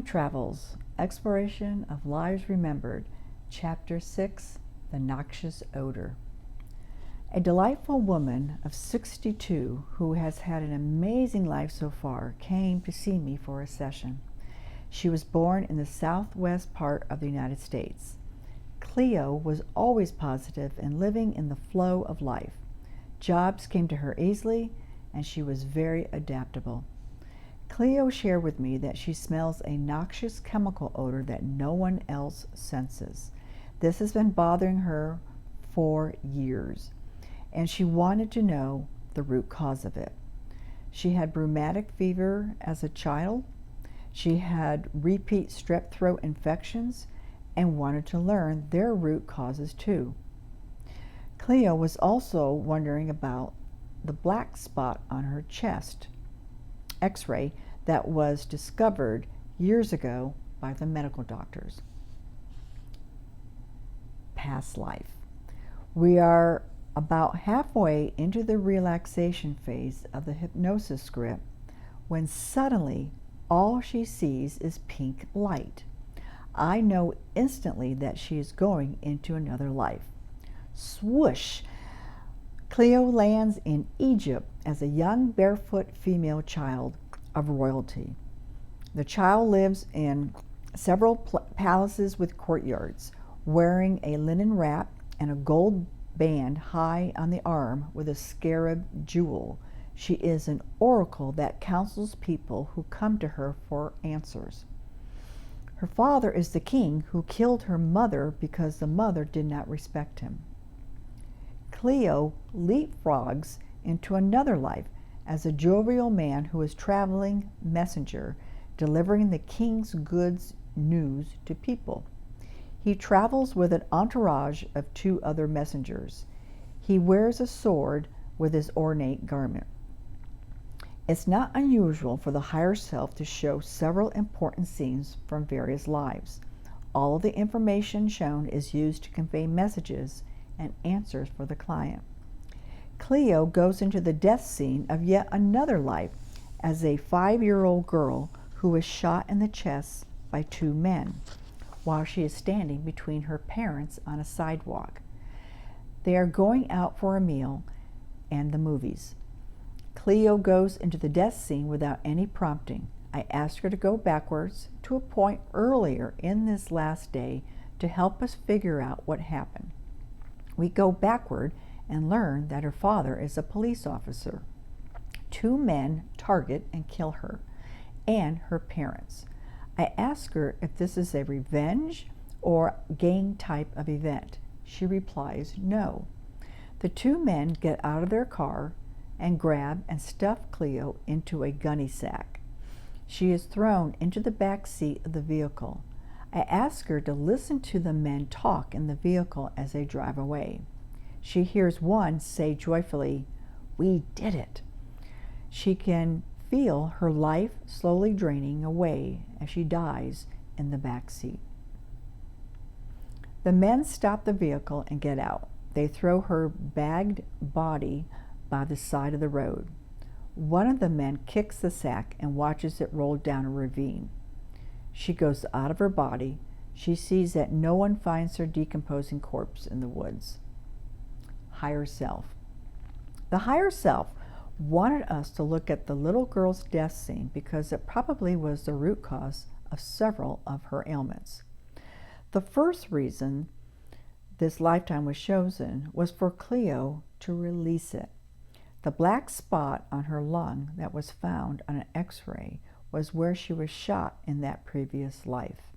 Travels, Exploration of Lives Remembered, Chapter 6, The Noxious Odor. A delightful woman of 62 who has had an amazing life so far came to see me for a session. She was born in the southwest part of the United States. Cleo was always positive and living in the flow of life. Jobs came to her easily, and she was very adaptable. Cleo shared with me that she smells a noxious chemical odor that no one else senses. This has been bothering her for years, and she wanted to know the root cause of it. She had rheumatic fever as a child. She had repeat strep throat infections and wanted to learn their root causes too. Cleo was also wondering about the black spot on her chest X-ray that was discovered years ago by the medical doctors. Past life. We are about halfway into the relaxation phase of the hypnosis script when suddenly all she sees is pink light. I know instantly that she is going into another life. Swoosh! Cleo lands in Egypt as a young barefoot female child of royalty. The child lives in several palaces with courtyards, wearing a linen wrap and a gold band high on the arm with a scarab jewel. She is an oracle that counsels people who come to her for answers. Her father is the king who killed her mother because the mother did not respect him. Cleo leapfrogs into another life as a jovial man who is traveling messenger, delivering the king's goods news to people. He travels with an entourage of 2 other messengers. He wears a sword with his ornate garment. It's not unusual for the higher self to show several important scenes from various lives. All of the information shown is used to convey messages and answers for the client. Cleo goes into the death scene of yet another life as a 5-year-old girl who was shot in the chest by 2 men while she is standing between her parents on a sidewalk. They are going out for a meal and the movies. Cleo goes into the death scene without any prompting. I ask her to go backwards to a point earlier in this last day to help us figure out what happened. We go backward and learn that her father is a police officer. 2 men target and kill her and her parents. I ask her if this is a revenge or gang type of event. She replies, no. The 2 men get out of their car and grab and stuff Cleo into a gunny sack. She is thrown into the back seat of the vehicle. I ask her to listen to the men talk in the vehicle as they drive away. She hears one say joyfully, "We did it." She can feel her life slowly draining away as she dies in the back seat. The men stop the vehicle and get out. They throw her bagged body by the side of the road. One of the men kicks the sack and watches it roll down a ravine. She goes out of her body. She sees that no one finds her decomposing corpse in the woods. Higher self. The higher self wanted us to look at the little girl's death scene because it probably was the root cause of several of her ailments. The first reason this lifetime was chosen was for Cleo to release it. The black spot on her lung that was found on an X-ray was where she was shot in that previous life.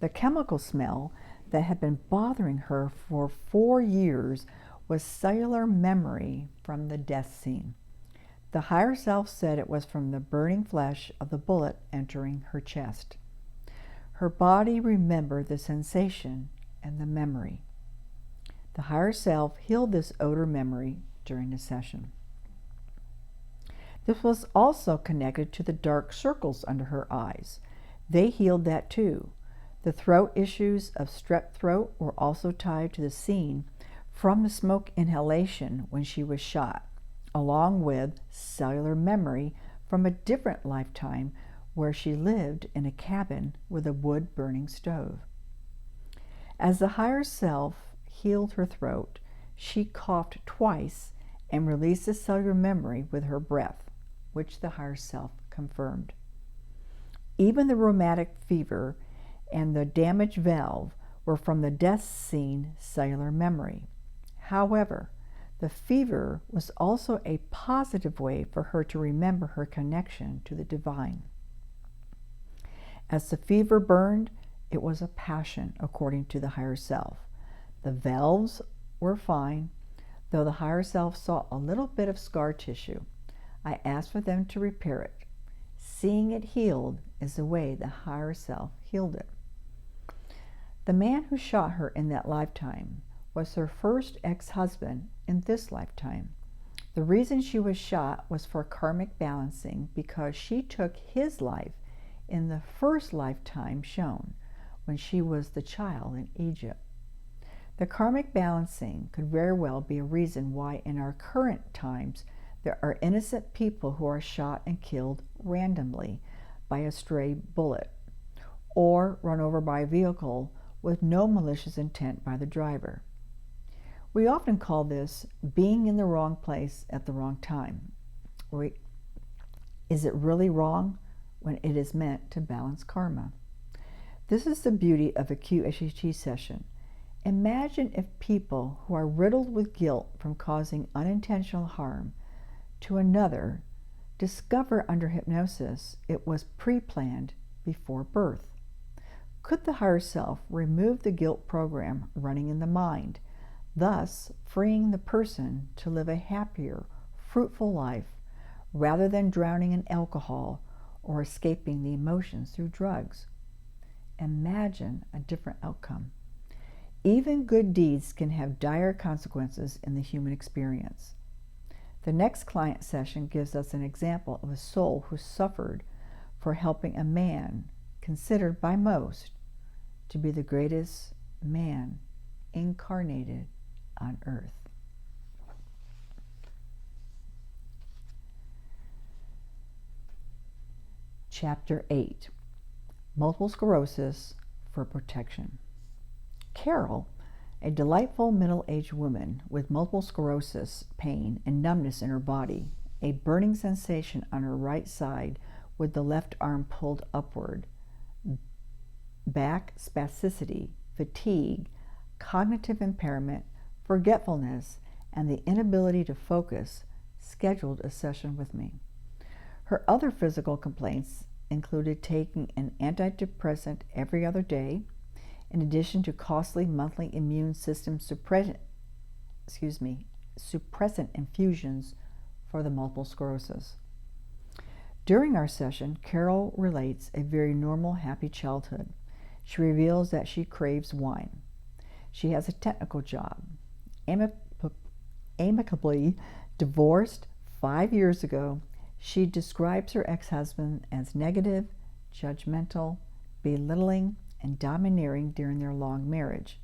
The chemical smell that had been bothering her for 4 years was cellular memory from the death scene. The higher self said it was from the burning flesh of the bullet entering her chest. Her body remembered the sensation and the memory. The higher self healed this odor memory during the session. This was also connected to the dark circles under her eyes. They healed that too. The throat issues of strep throat were also tied to the scene from the smoke inhalation when she was shot, along with cellular memory from a different lifetime where she lived in a cabin with a wood-burning stove. As the higher self healed her throat, she coughed twice and released a cellular memory with her breath, which the higher self confirmed. Even the rheumatic fever and the damaged valve were from the death scene cellular memory. However, the fever was also a positive way for her to remember her connection to the divine. As the fever burned, it was a passion, according to the higher self. The valves were fine, though the higher self saw a little bit of scar tissue. I asked for them to repair it. Seeing it healed is the way the higher self healed it. The man who shot her in that lifetime was her first ex-husband in this lifetime. The reason she was shot was for karmic balancing, because she took his life in the first lifetime shown, when she was the child in Egypt. The karmic balancing could very well be a reason why in our current times there are innocent people who are shot and killed randomly by a stray bullet, or run over by a vehicle with no malicious intent by the driver. We often call this being in the wrong place at the wrong time. Is it really wrong when it is meant to balance karma? This is the beauty of a QHHT session. Imagine if people who are riddled with guilt from causing unintentional harm to another discover under hypnosis it was pre-planned before birth. Could the higher self remove the guilt program running in the mind, thus freeing the person to live a happier, fruitful life rather than drowning in alcohol or escaping the emotions through drugs? Imagine a different outcome. Even good deeds can have dire consequences in the human experience. The next client session gives us an example of a soul who suffered for helping a man considered by most to be the greatest man incarnated on earth. Chapter 8, Multiple Sclerosis for Protection. Carol, a delightful middle-aged woman with multiple sclerosis, pain, and numbness in her body, a burning sensation on her right side with the left arm pulled upward, back spasticity, fatigue, cognitive impairment, forgetfulness, and the inability to focus, scheduled a session with me. Her other physical complaints included taking an antidepressant every other day, in addition to costly monthly immune system suppressant infusions for the multiple sclerosis. During our session, Carol relates a very normal, happy childhood. She reveals that she craves wine. She has a technical job. Amicably divorced 5 years ago, she describes her ex-husband as negative, judgmental, belittling, and domineering during their long marriage.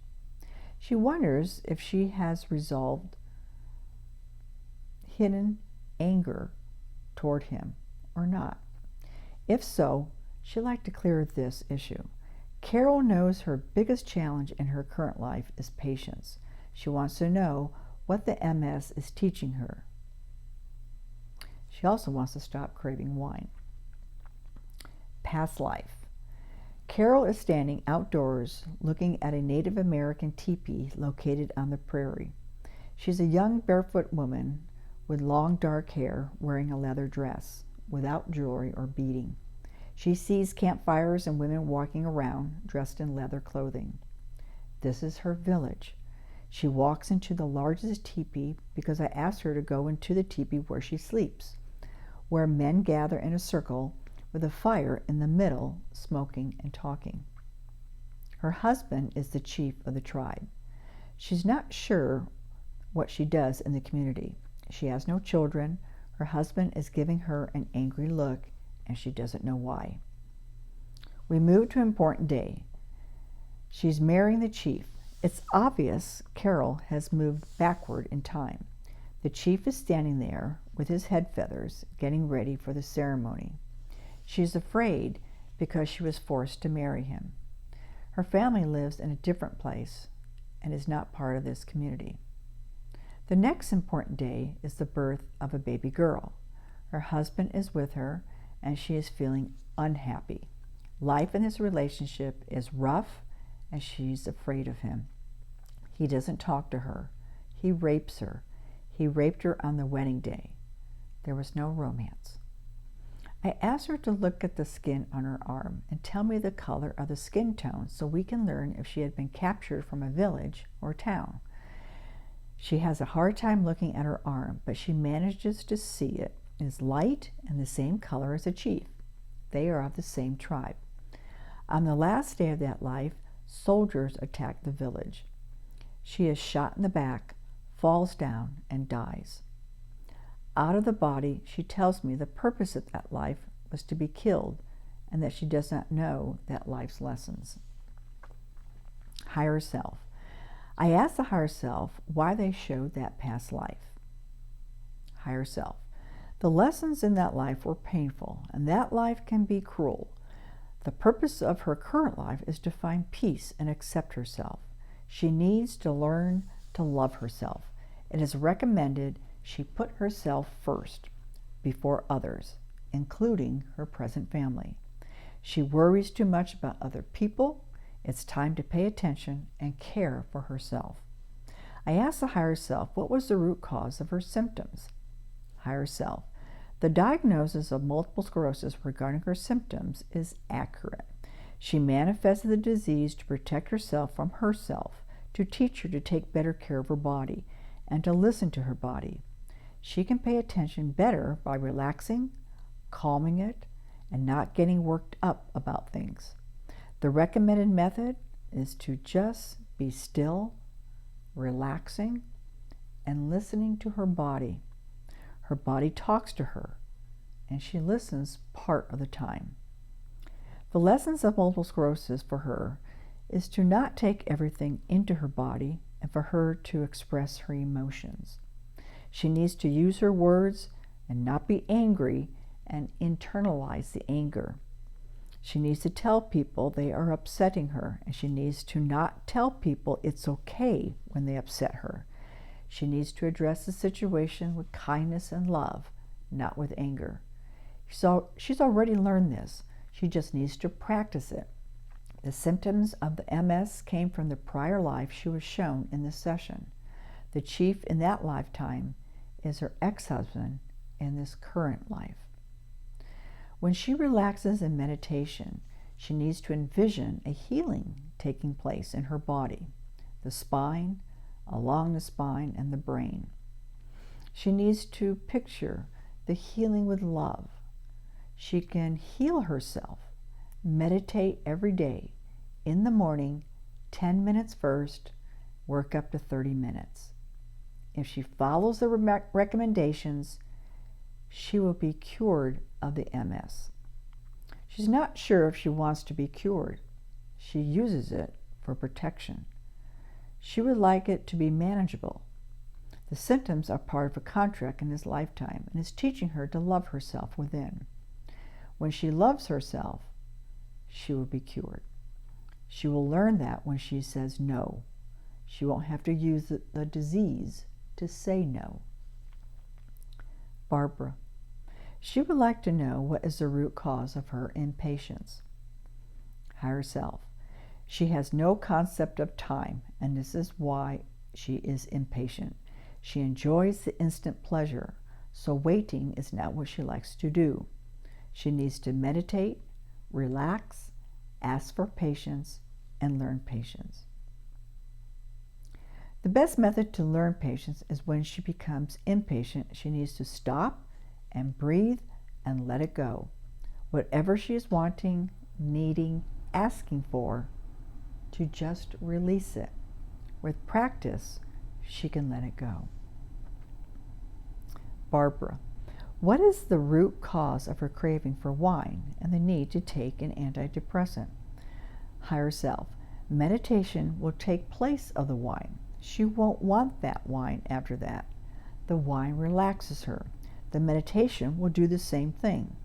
She wonders if she has resolved hidden anger toward him or not. If so, she'd like to clear this issue. Carol knows her biggest challenge in her current life is patience. She wants to know what the MS is teaching her. She also wants to stop craving wine. Past life. Carol is standing outdoors looking at a Native American teepee located on the prairie. She's a young barefoot woman with long dark hair wearing a leather dress without jewelry or beading. She sees campfires and women walking around dressed in leather clothing. This is her village. She walks into the largest teepee because I asked her to go into the teepee where she sleeps, where men gather in a circle with a fire in the middle, smoking and talking. Her husband is the chief of the tribe. She's not sure what she does in the community. She has no children. Her husband is giving her an angry look, and she doesn't know why. We move to an important day. She's marrying the chief. It's obvious Carol has moved backward in time. The chief is standing there with his head feathers, getting ready for the ceremony. She's afraid because she was forced to marry him. Her family lives in a different place and is not part of this community. The next important day is the birth of a baby girl. Her husband is with her and she is feeling unhappy. Life in this relationship is rough and she's afraid of him. He doesn't talk to her. He rapes her. He raped her on the wedding day. There was no romance. I asked her to look at the skin on her arm and tell me the color of the skin tone so we can learn if she had been captured from a village or town. She has a hard time looking at her arm, but she manages to see it is light and the same color as a chief. They are of the same tribe. On the last day of that life, soldiers attack the village. She is shot in the back, falls down, and dies. Out of the body, she tells me the purpose of that life was to be killed and that she does not know that life's lessons. Higher self. I asked the higher self why they showed that past life. Higher self. The lessons in that life were painful, and that life can be cruel. The purpose of her current life is to find peace and accept herself. She needs to learn to love herself. It is recommended she put herself first before others, including her present family. She worries too much about other people. It's time to pay attention and care for herself. I asked the higher self what was the root cause of her symptoms. Higher self. The diagnosis of multiple sclerosis regarding her symptoms is accurate. She manifested the disease to protect herself from herself, to teach her to take better care of her body, and to listen to her body. She can pay attention better by relaxing, calming it, and not getting worked up about things. The recommended method is to just be still, relaxing, and listening to her body. Her body talks to her, and she listens part of the time. The lessons of multiple sclerosis for her is to not take everything into her body and for her to express her emotions. She needs to use her words and not be angry and internalize the anger. She needs to tell people they are upsetting her, and she needs to not tell people it's okay when they upset her. She needs to address the situation with kindness and love, not with anger. So she's already learned this. She just needs to practice it. The symptoms of the MS came from the prior life she was shown in this session. The chief in that lifetime is her ex-husband in this current life. When she relaxes in meditation, she needs to envision a healing taking place in her body, the spine, along the spine, and the brain. She needs to picture the healing with love. She can heal herself. Meditate every day. In the morning, 10 minutes first, work up to 30 minutes. If she follows the recommendations, she will be cured of the MS. She's not sure if she wants to be cured. She uses it for protection. She would like it to be manageable. The symptoms are part of a contract in this lifetime and is teaching her to love herself within. When she loves herself, she will be cured. She will learn that when she says no. She won't have to use the disease to say no. Barbara. She would like to know what is the root cause of her impatience. Higher self. She has no concept of time, and this is why she is impatient. She enjoys the instant pleasure, so waiting is not what she likes to do. She needs to meditate, relax, ask for patience, and learn patience. The best method to learn patience is when she becomes impatient. She needs to stop and breathe and let it go. Whatever she is wanting, needing, asking for, to just release it. With practice, she can let it go. Barbara. What is the root cause of her craving for wine and the need to take an antidepressant? Higher self. Meditation will take place of the wine. She won't want that wine after that. The wine relaxes her. The meditation will do the same thing.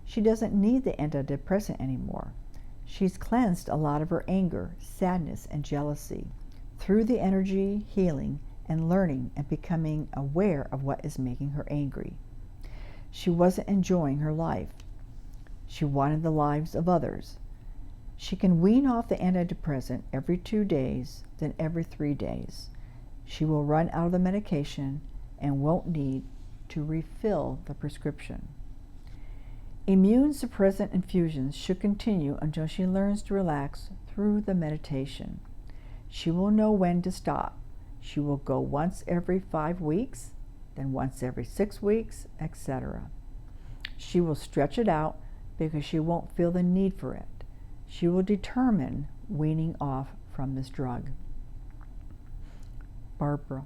She doesn't need the antidepressant anymore. She's cleansed a lot of her anger, sadness, and jealousy through the energy, healing, and learning and becoming aware of what is making her angry. She wasn't enjoying her life. She wanted the lives of others. She can wean off the antidepressant every 2 days, then every 3 days. She will run out of the medication and won't need to refill the prescription. Immune suppressant infusions should continue until she learns to relax through the meditation. She will know when to stop. She will go once every 5 weeks, then once every 6 weeks, etc. She will stretch it out because she won't feel the need for it. She will determine weaning off from this drug. Barbara,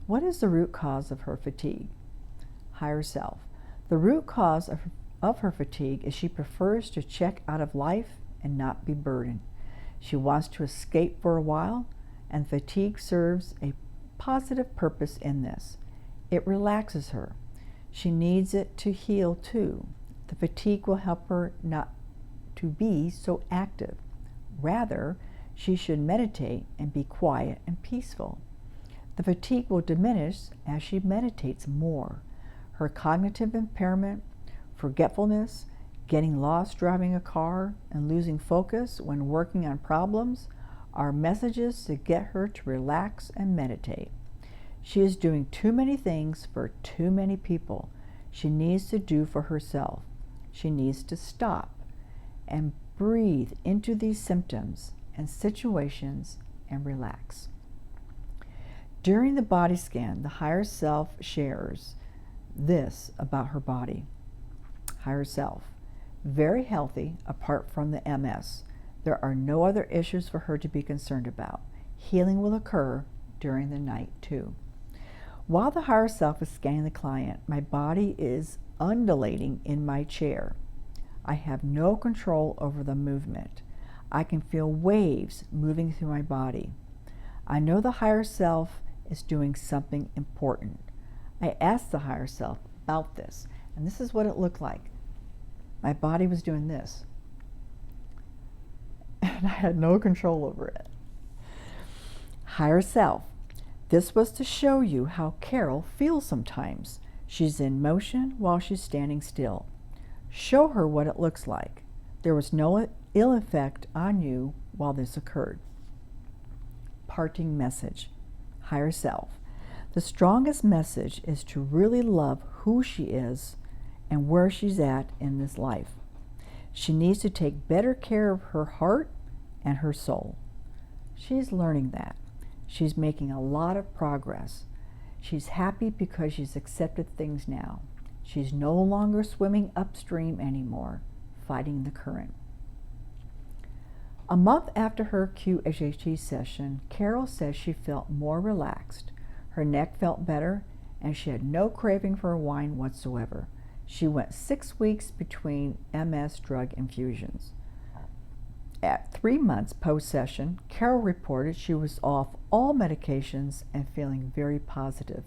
what is the root cause of her fatigue? Higher self. The root cause of her fatigue is she prefers to check out of life and not be burdened. She wants to escape for a while, and fatigue serves a positive purpose in this. It relaxes her. She needs it to heal too. The fatigue will help her not to be so active. Rather, she should meditate and be quiet and peaceful. The fatigue will diminish as she meditates more. Her cognitive impairment, forgetfulness, getting lost driving a car, and losing focus when working on problems are messages to get her to relax and meditate. She is doing too many things for too many people. She needs to do for herself. She needs to stop and breathe into these symptoms and situations and relax. During the body scan, the higher self shares this about her body. Higher self, very healthy apart from the MS. There are no other issues for her to be concerned about. Healing will occur during the night too. While the higher self is scanning the client, my body is undulating in my chair. I have no control over the movement. I can feel waves moving through my body. I know the higher self is doing something important. I asked the higher self about this, and this is what it looked like. My body was doing this, and I had no control over it. Higher self, this was to show you how Carol feels sometimes. She's in motion while she's standing still. Show her what it looks like. There was no ill effect on you while this occurred. Parting message. Higher self. The strongest message is to really love who she is and where she's at in this life. She needs to take better care of her heart and her soul. She's learning that. She's making a lot of progress. She's happy because she's accepted things now. She's no longer swimming upstream anymore, fighting the current. A month after her QHHT session, Carol says she felt more relaxed. Her neck felt better, and she had no craving for wine whatsoever. She went 6 weeks between MS drug infusions. At 3 months post-session, Carol reported she was off all medications and feeling very positive.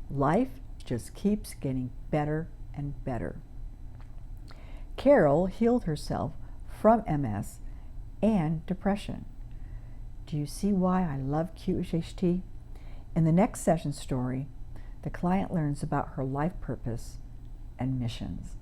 Life just keeps getting better and better. Carol healed herself from MS and depression. Do you see why I love QHHT? In the next session story, the client learns about her life purpose and missions.